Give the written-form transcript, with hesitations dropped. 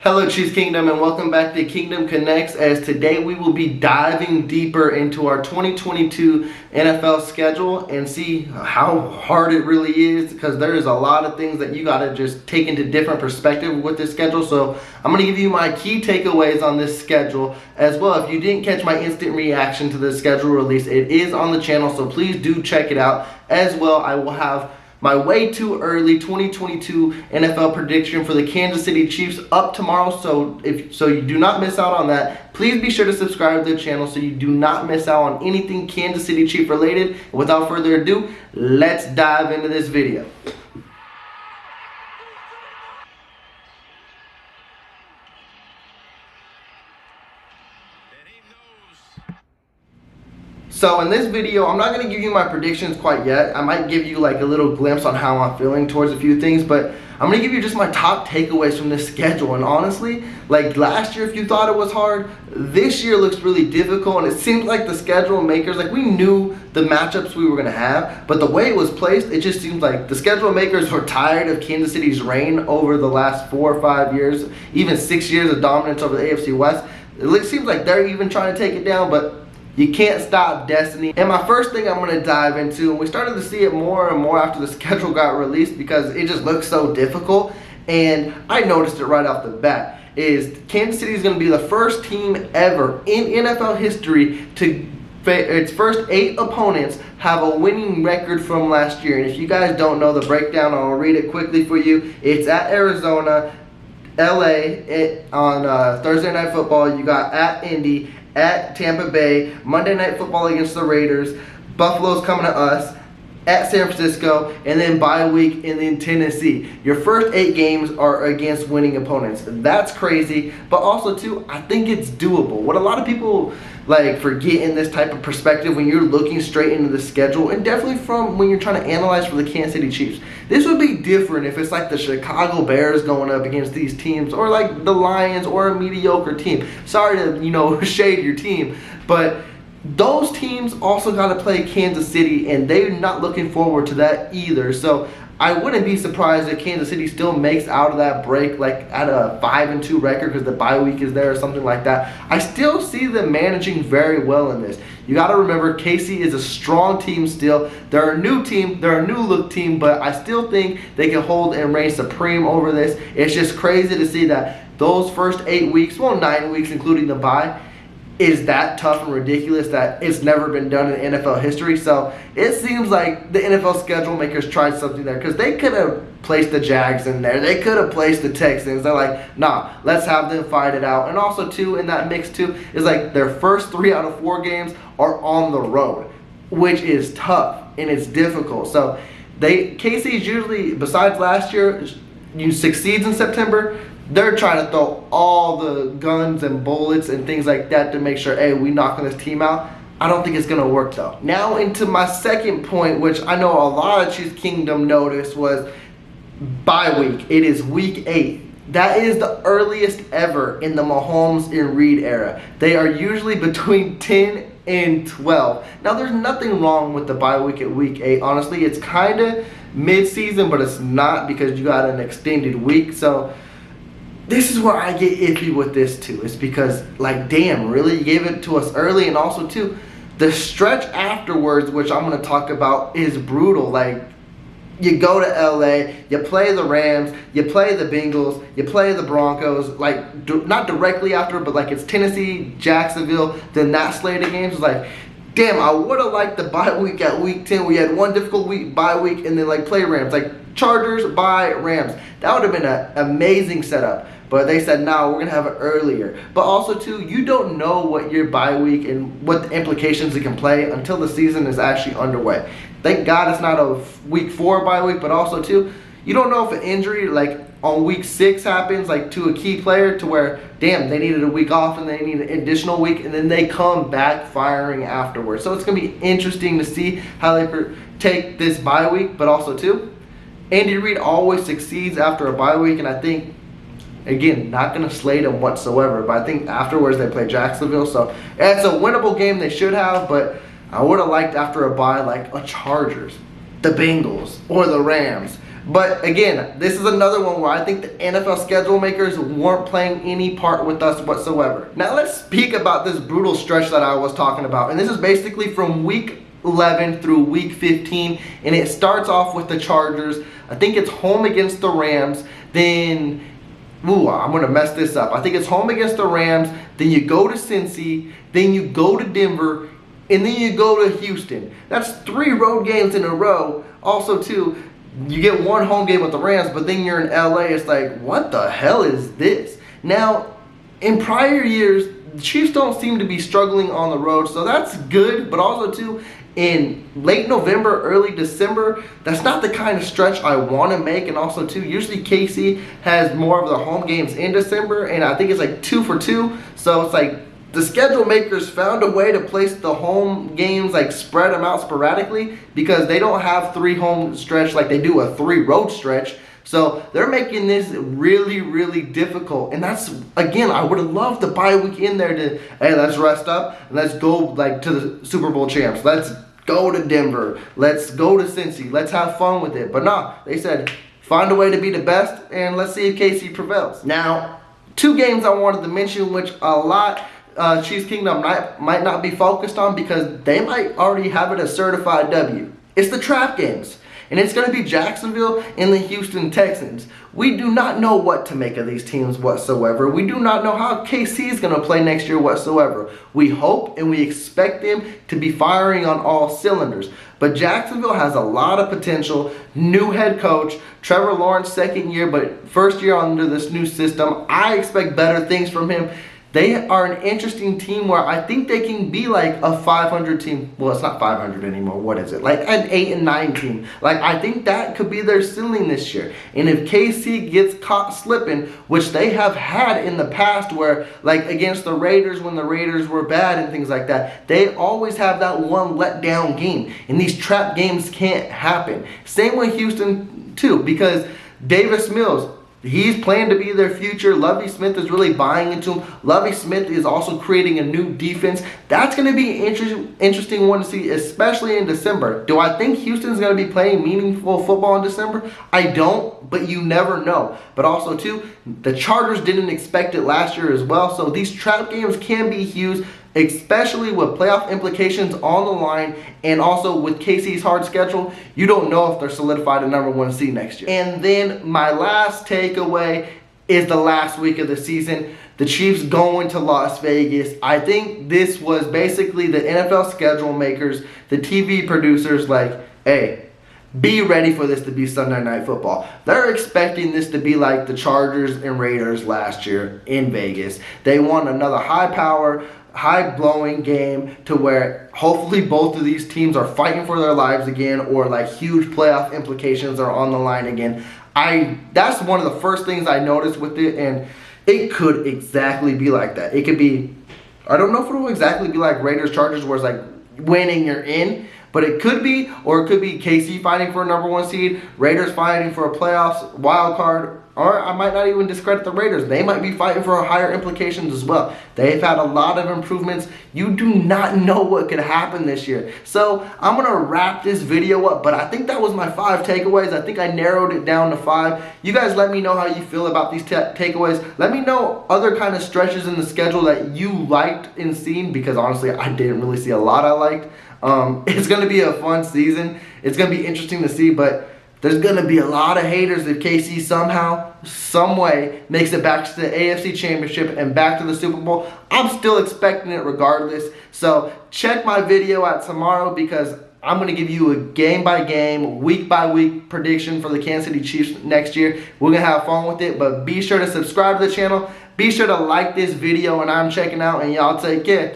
Hello Chiefs Kingdom and welcome back to Kingdom Connects, as today we will be diving deeper into our 2022 NFL schedule and see how hard it really is, because there is a lot of things that you got to just take into different perspective with this schedule. So I'm going to give you my key takeaways on this schedule as well. If you didn't catch my instant reaction to the schedule release, it is on the channel, so please do check it out as well. I will have my way too early 2022 NFL prediction for the Kansas City Chiefs up tomorrow, so you do not miss out on that. Please be sure to subscribe to the channel so you do not miss out on anything Kansas City Chief related. Without further ado, let's dive into this video. So in this video, I'm not going to give you my predictions quite yet. I might give you like a little glimpse on how I'm feeling towards a few things, but I'm going to give you just my top takeaways from this schedule. And honestly, like last year, if you thought it was hard, this year looks really difficult. And it seems like the schedule makers, like we knew the matchups we were going to have, but the way it was placed, it just seems like the schedule makers were tired of Kansas City's reign over the last 4 or 5 years, even 6 years of dominance over the AFC West. It seems like they're even trying to take it down, but you can't stop destiny. And my first thing I'm going to dive into, and we started to see it more and more after the schedule got released because it just looks so difficult, and I noticed it right off the bat, is Kansas City is going to be the first team ever in NFL history to its first 8 opponents have a winning record from last year. And if you guys don't know the breakdown, I'll read it quickly for you. It's at Arizona, LA on Thursday Night Football. You got at Indy, at Tampa Bay, Monday Night Football against the Raiders, Buffalo's coming to us, at San Francisco, and then bye week, and then Tennessee. Your first 8 games are against winning opponents. That's crazy, but also too, I think it's doable. What a lot of people like forget in this type of perspective when you're looking straight into the schedule, and definitely from when you're trying to analyze for the Kansas City Chiefs, this would be different if it's like the Chicago Bears going up against these teams, or like the Lions, or a mediocre team. Sorry to, shade your team, but those teams also got to play Kansas City, and they're not looking forward to that either. So I wouldn't be surprised if Kansas City still makes out of that break like at a 5-2 record because the bye week is there or something like that. I still see them managing very well in this. You got to remember, KC is a strong team still. They're a new team. They're a new look team, but I still think they can hold and reign supreme over this. It's just crazy to see that those first 8 weeks, well, 9 weeks including the bye, is that tough and ridiculous that it's never been done in NFL history. So it seems like the NFL schedule makers tried something there, because they could have placed the Jags in there. They could have placed the Texans. They're like, nah, let's have them fight it out. And also too, in that mix too, is like their first 3 out of 4 games are on the road, which is tough and it's difficult. So KC's usually, besides last year, succeeds in September. They're trying to throw all the guns and bullets and things like that to make sure, hey, we knocking this team out. I don't think it's going to work though. Now into my second point, which I know a lot of Chiefs Kingdom noticed, was bye week. It is week 8. That is the earliest ever in the Mahomes and Reid era. They are usually between 10 and 12. Now there's nothing wrong with the bye week at week 8. Honestly, it's kind of mid-season, but it's not, because you got an extended week. So this is where I get iffy with this too. It's because, like, damn, really? You gave it to us early, and also too, the stretch afterwards, which I'm going to talk about, is brutal. Like, you go to LA, you play the Rams, you play the Bengals, you play the Broncos, like, not directly after, but like it's Tennessee, Jacksonville, then that slate of games. It's like, damn, I would have liked the bye week at week 10. We had one difficult week, bye week, and then like play Rams, like Chargers, bye, Rams. That would have been an amazing setup. But they said, no, we're going to have it earlier. But also, too, you don't know what your bye week and what the implications it can play until the season is actually underway. Thank God it's not a week 4 bye week, but also, too, you don't know if an injury, like on week 6 happens, like to a key player, to where, damn, they needed a week off and they need an additional week, and then they come back firing afterwards. So it's going to be interesting to see how they take this bye week. But also, too, Andy Reid always succeeds after a bye week, and I think, again, not going to slate them whatsoever, but I think afterwards they play Jacksonville, so it's a winnable game they should have. But I would have liked after a bye like a Chargers, the Bengals, or the Rams But again, this is another one where I think the NFL schedule makers weren't playing any part with us whatsoever. Now let's speak about this brutal stretch that I was talking about. And this is basically from week 11 through week 15. And it starts off with the Chargers. I think it's home against the Rams. Then, I'm going to mess this up. I think it's home against the Rams. Then you go to Cincy. Then you go to Denver. And then you go to Houston. That's 3 road games in a row. Also, too, you get 1 home game with the Rams, but then you're in LA. It's like, what the hell is this? Now, in prior years, the Chiefs don't seem to be struggling on the road, so that's good. But also, too, in late November, early December, that's not the kind of stretch I want to make. And also, too, usually KC has more of the home games in December, and I think it's like 2 for 2. So it's like, the schedule makers found a way to place the home games, like spread them out sporadically, because they don't have 3 home stretch like they do a 3 road stretch. So they're making this really, really difficult. And that's, again, I would have loved the bye week in there to, hey, let's rest up and let's go like to the Super Bowl champs. Let's go to Denver. Let's go to Cincy. Let's have fun with it. But no, they said, find a way to be the best and let's see if KC prevails. Now, 2 games I wanted to mention, which a lot Chiefs Kingdom might not be focused on because they might already have it a certified W. It's the trap games. And it's going to be Jacksonville and the Houston Texans. We do not know what to make of these teams whatsoever. We do not know how KC is going to play next year whatsoever. We hope and we expect them to be firing on all cylinders. But Jacksonville has a lot of potential. New head coach, Trevor Lawrence, 2nd year, but 1st year under this new system. I expect better things from him. They are an interesting team where I think they can be like a 500 team. Well, it's not 500 anymore. What is it? Like an 8 and 9 team. Like, I think that could be their ceiling this year. And if KC gets caught slipping, which they have had in the past where, like against the Raiders when the Raiders were bad and things like that, they always have that one letdown game. And these trap games can't happen. Same with Houston too, because Davis Mills, he's planned to be their future. Lovie Smith is really buying into him. Lovie Smith is also creating a new defense. That's going to be an interesting one to see, especially in December. Do I think Houston's going to be playing meaningful football in December? I don't, but you never know. But also, too, the Chargers didn't expect it last year as well. So these trap games can be huge, especially with playoff implications on the line, and also with KC's hard schedule. You don't know if they're solidified a #1 seed next year. And then my last takeaway is the last week of the season. The Chiefs going to Las Vegas. I think this was basically the NFL schedule makers, the TV producers, like, hey, be ready for this to be Sunday Night Football. They're expecting this to be like the Chargers and Raiders last year in Vegas. They want another high-power, high-blowing game to where hopefully both of these teams are fighting for their lives again, or like huge playoff implications are on the line again. That's one of the first things I noticed with it, and it could exactly be like that. It could be, I don't know if it will exactly be like Raiders Chargers where it's like winning you're in, but it could be, or it could be KC fighting for a #1 seed, Raiders fighting for a playoffs wild card. Or I might not even discredit the Raiders. They might be fighting for higher implications as well. They've had a lot of improvements. You do not know what could happen this year. So I'm going to wrap this video up, but I think that was my 5 takeaways. I think I narrowed it down to 5. You guys let me know how you feel about these takeaways. Let me know other kind of stretches in the schedule that you liked and seen, because honestly, I didn't really see a lot I liked. It's going to be a fun season. It's going to be interesting to see, but there's going to be a lot of haters if KC somehow, some way, makes it back to the AFC Championship and back to the Super Bowl. I'm still expecting it regardless. So check my video out tomorrow, because I'm going to give you a game-by-game, week-by-week prediction for the Kansas City Chiefs next year. We're going to have fun with it, but be sure to subscribe to the channel. Be sure to like this video, and I'm checking out, and y'all take care.